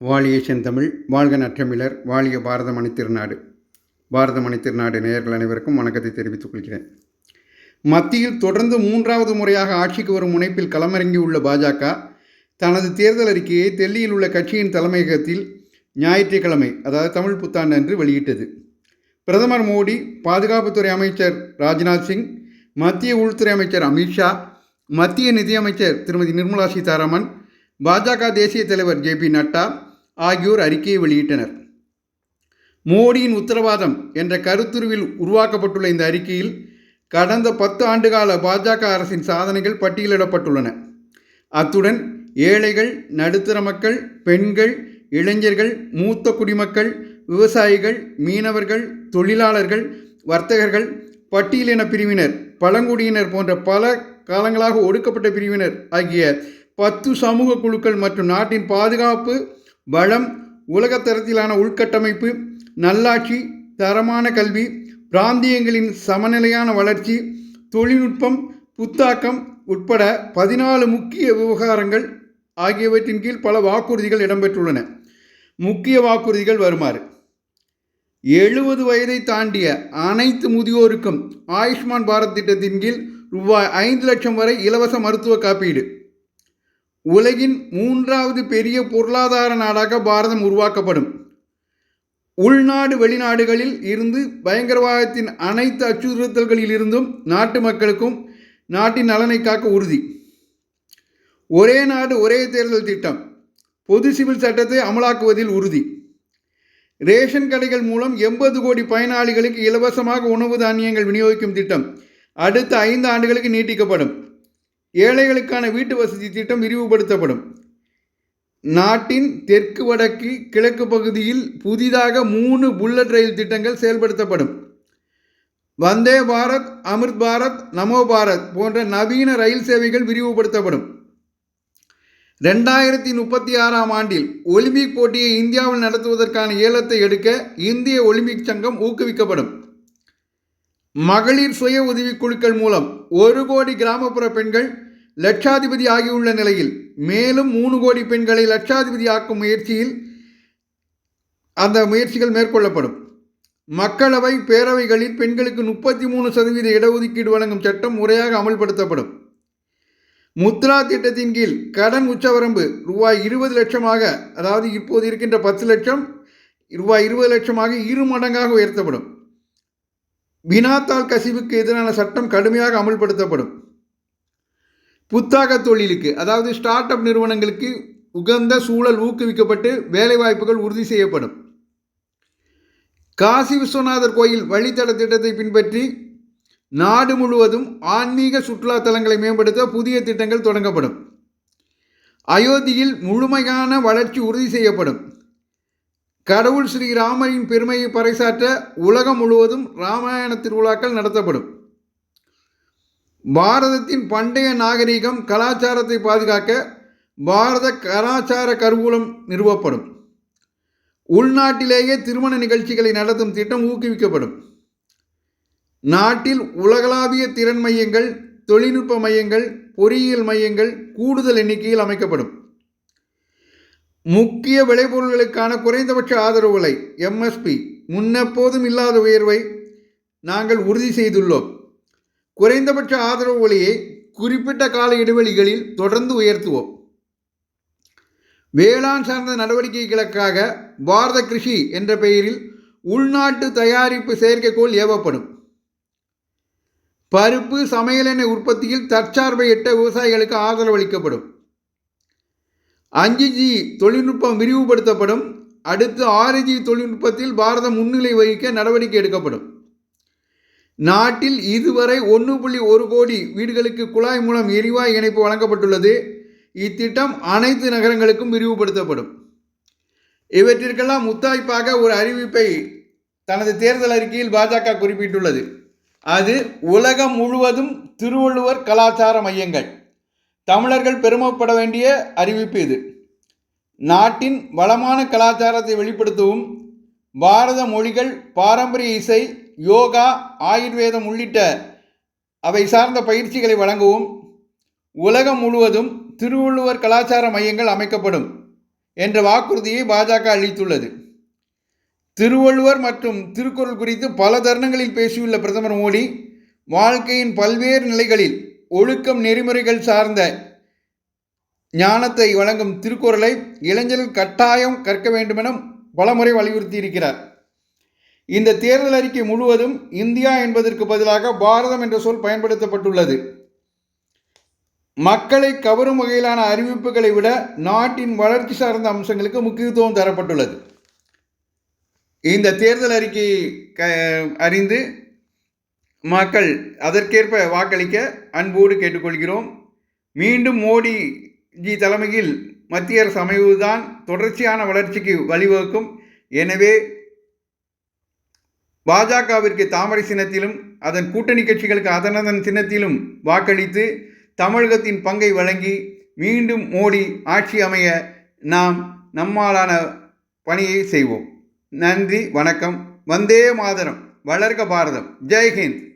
வாழிய செந்தமிழ், வாழ்க நற்றமிழர், வாழிய பாரதமணி திருநாடு. பாரதமணி திருநாடு நேயர்கள் அனைவருக்கும் வணக்கத்தை தெரிவித்துக் கொள்கிறேன். மத்தியில் தொடர்ந்து 3வது முறையாக ஆட்சிக்கு வரும் முனைப்பில் களமிறங்கியுள்ள பாஜக தனது தேர்தல் அறிக்கையை டெல்லியில் உள்ள கட்சியின் தலைமையகத்தில் ஞாயிற்றுக்கிழமை, அதாவது தமிழ் புத்தாண்டு அன்று வெளியிட்டது. பிரதமர் மோடி, பாதுகாப்புத்துறை அமைச்சர் ராஜ்நாத் சிங், மத்திய உள்துறை அமைச்சர் அமித்ஷா, மத்திய நிதியமைச்சர் திருமதி நிர்மலா சீதாராமன், பாஜக தேசிய தலைவர் ஜே பி நட்டா ஆகியோர் அறிக்கையை வெளியிட்டனர். மோடியின் உத்தரவாதம் என்ற கருத்துருவில் உருவாக்கப்பட்டுள்ள இந்த அறிக்கையில் கடந்த 10 ஆண்டுகால பாஜக அரசின் சாதனைகள் பட்டியலிடப்பட்டுள்ளன. அத்துடன் ஏழைகள், நடுத்தர மக்கள், பெண்கள், இளைஞர்கள், மூத்த குடிமக்கள், விவசாயிகள், மீனவர்கள், தொழிலாளர்கள், வர்த்தகர்கள், பட்டியலின பிரிவினர், பழங்குடியினர் போன்ற பல காலங்களாக ஒடுக்கப்பட்ட பிரிவினர் ஆகிய 10 சமூக குழுக்கள் மற்றும் நாட்டின் பாதுகாப்பு, வளம், உலகத்தரத்திலான உள்கட்டமைப்பு, நல்லாட்சி, தரமான கல்வி, பிராந்தியங்களின் சமநிலையான வளர்ச்சி, தொழில்நுட்பம், புத்தாக்கம் உட்பட 14 முக்கிய விவகாரங்கள் ஆகியவற்றின் கீழ் பல வாக்குறுதிகள் இடம்பெற்றுள்ளன. முக்கிய வாக்குறுதிகள் வருமாறு: 70 வயதை தாண்டிய அனைத்து முதியோருக்கும் ஆயுஷ்மான் பாரத் திட்டத்தின் கீழ் ரூபாய் 5 லட்சம் வரை இலவச மருத்துவ காப்பீடு. உலகின் 3வது பெரிய பொருளாதார நாடாக பாரதம் உருவாக்கப்படும். உள்நாடு வெளிநாடுகளில் இருந்து பயங்கரவாதத்தின் அனைத்து அச்சுறுத்தல்களில் இருந்தும் நாட்டு மக்களுக்கும் நாட்டின் நலனை காக்க உறுதி. ஒரே நாடு ஒரே தேர்தல் திட்டம். பொது சிவில் சட்டத்தை அமலாக்குவதில் உறுதி. ரேஷன் கடைகள் மூலம் 80 கோடி பயனாளிகளுக்கு இலவசமாக உணவு தானியங்கள் விநியோகிக்கும் திட்டம் அடுத்த 5 ஆண்டுகளுக்கு நீட்டிக்கப்படும். ஏழைகளுக்கான வீட்டு வசதி திட்டம் விரிவுபடுத்தப்படும். நாட்டின் தெற்கு, வடக்கு, கிழக்கு பகுதியில் புதிதாக 3 புல்லட் ரயில் திட்டங்கள் செயல்படுத்தப்படும். வந்தே பாரத், அமிர்த் பாரத், நமோ பாரத் போன்ற நவீன ரயில் சேவைகள் விரிவுபடுத்தப்படும். 2036ஆம் ஆண்டில் ஒலிம்பிக் போட்டியை இந்தியாவில் நடத்துவதற்கான ஏலத்தை எடுக்க இந்திய ஒலிம்பிக் சங்கம் ஊக்குவிக்கப்படும். மகளிர் சுய உதவிக்குழுக்கள் மூலம் 1 கோடி கிராமப்புற பெண்கள் லட்சாதிபதி ஆகியுள்ள நிலையில் மேலும் 3 கோடி பெண்களை லட்சாதிபதி ஆக்கும் முயற்சிகள் மேற்கொள்ளப்படும். மக்களவை, பேரவைகளில் பெண்களுக்கு 33% இடஒதுக்கீடு வழங்கும் சட்டம் முறையாக அமல்படுத்தப்படும். முத்ரா திட்டத்தின் கீழ் கடன் உச்சவரம்பு ரூபாய் 20 லட்சமாக, அதாவது இப்போது இருக்கின்ற 10 லட்சம் ரூபாய் 20 லட்சமாக 2 மடங்காக உயர்த்தப்படும். வினாத்தாள் கசிவுக்கு எதிரான சட்டம் கடுமையாக அமல்படுத்தப்படும். புத்தாக்க தொழிலுக்கு, அதாவது ஸ்டார்ட் அப் நிறுவனங்களுக்கு உகந்த சூழல் ஊக்குவிக்கப்பட்டு வேலைவாய்ப்புகள் உறுதி செய்யப்படும். காசி விஸ்வநாதர் கோயில் வழித்தட திட்டத்தை பின்பற்றி நாடு முழுவதும் ஆன்மீக சுற்றுலா தலங்களை மேம்படுத்த புதிய திட்டங்கள் தொடங்கப்படும். அயோத்தியில் முழுமையான வளர்ச்சி உறுதி செய்யப்படும். கடவுள் ஸ்ரீராமரின் பெருமையை பறைசாற்ற உலகம் முழுவதும் இராமாயண திருவிழாக்கள் நடத்தப்படும். பாரதத்தின் பண்டைய நாகரிகம், கலாச்சாரத்தை பாதுகாக்க பாரத கலாச்சார கருவூலம் நிறுவப்படும். உள்நாட்டிலேயே திருமண நிகழ்ச்சிகளை நடத்தும் திட்டம் ஊக்குவிக்கப்படும். நாட்டில் உலகளாவிய திறன் மையங்கள், தொழில்நுட்ப மையங்கள், பொறியியல் மையங்கள் கூடுதல் எண்ணிக்கையில் அமைக்கப்படும். முக்கிய விளைபொருள்களுக்கான குறைந்தபட்ச ஆதரவு விலை எம்எஸ்பி முன்னெப்போதும் இல்லாத உயர்வை நாங்கள் உறுதி செய்துள்ளோம். குறைந்தபட்ச ஆதரவு விலையை குறிப்பிட்ட கால இடைவெளிகளில் தொடர்ந்து உயர்த்துவோம். வேளாண் சார்ந்த நடவடிக்கைகளுக்காக பாரத கிருஷி என்ற பெயரில் உள்நாட்டு தயாரிப்பு செயற்கைக்கோள் ஏவப்படும். பருப்பு, சமையல் எண்ணெய் உற்பத்தியில் தற்சார்பை எட்ட விவசாயிகளுக்கு ஆதரவு அளிக்கப்படும். 5G தொழில்நுட்பம் விரிவுபடுத்தப்படும். அடுத்து 6G தொழில்நுட்பத்தில் பாரதம் முன்னிலை வகிக்க நடவடிக்கை எடுக்கப்படும். நாட்டில் இதுவரை 1.1 கோடி வீடுகளுக்கு குழாய் மூலம் எரிவாயு இணைப்பு வழங்கப்பட்டுள்ளது. இத்திட்டம் அனைத்து நகரங்களுக்கும் விரிவுபடுத்தப்படும். இவற்றிற்கெல்லாம் முத்தாய்ப்பாக ஒரு அறிவிப்பை தனது தேர்தல் அறிக்கையில் பாஜக குறிப்பிட்டுள்ளது. அது உலகம் முழுவதும் திருவள்ளுவர் கலாச்சார மையங்கள். தமிழர்கள் பெருமைப்பட வேண்டிய அறிவிப்பு இது. நாட்டின் வளமான கலாச்சாரத்தை வெளிப்படுத்தவும் பாரத மொழிகள், பாரம்பரிய இசை, யோகா, ஆயுர்வேதம் உள்ளிட்ட அவை சார்ந்த பயிற்சிகளை வழங்கவும் உலகம் முழுவதும் திருவள்ளுவர் கலாச்சார மையங்கள் அமைக்கப்படும் என்ற வாக்குறுதியை பாஜக அளித்துள்ளது. திருவள்ளுவர் மற்றும் திருக்குறள் குறித்து பல தருணங்களில் பேசியுள்ள பிரதமர் மோடி, வாழ்க்கையின் பல்வேறு நிலைகளில் ஒழுக்கம் நெறிமுறைகள் சார்ந்த ஞானத்தை வழங்கும் திருக்குறளை இளைஞர்கள் கட்டாயம் கற்க வேண்டுமென பலமுறை வலியுறுத்தியிருக்கிறார். இந்த தேர்தல் அறிக்கை முழுவதும் இந்தியா என்பதற்கு பதிலாக பாரதம் என்ற சொல் பயன்படுத்தப்பட்டுள்ளது. மக்களை கவரும் வகையிலான அறிவிப்புகளை விட நாட்டின் வளர்ச்சி சார்ந்த அம்சங்களுக்கு முக்கியத்துவம் தரப்பட்டுள்ளது. இந்த தேர்தல் அறிக்கையை அறிந்து மக்கள் அதற்கேற்ப வாக்களிக்க அன்போடு கேட்டுக்கொள்கிறோம். மீண்டும் மோடிஜி தலைமையில் மத்திய அரசு அமைவதுதான் தொடர்ச்சியான வளர்ச்சிக்கு வழிவகுக்கும். எனவே பாஜகவிற்கு தாமரை சின்னத்திலும் அதன் கூட்டணி கட்சிகளுக்கு அதனதன் சின்னத்திலும் வாக்களித்து தமிழகத்தின் பங்கை வழங்கி மீண்டும் மோடி ஆட்சி அமைய நாம் நம்மாலான பணியை செய்வோம். நன்றி, வணக்கம். வந்தே மாதரம். வளர்க பாரதம். ஜெய்ஹிந்த்.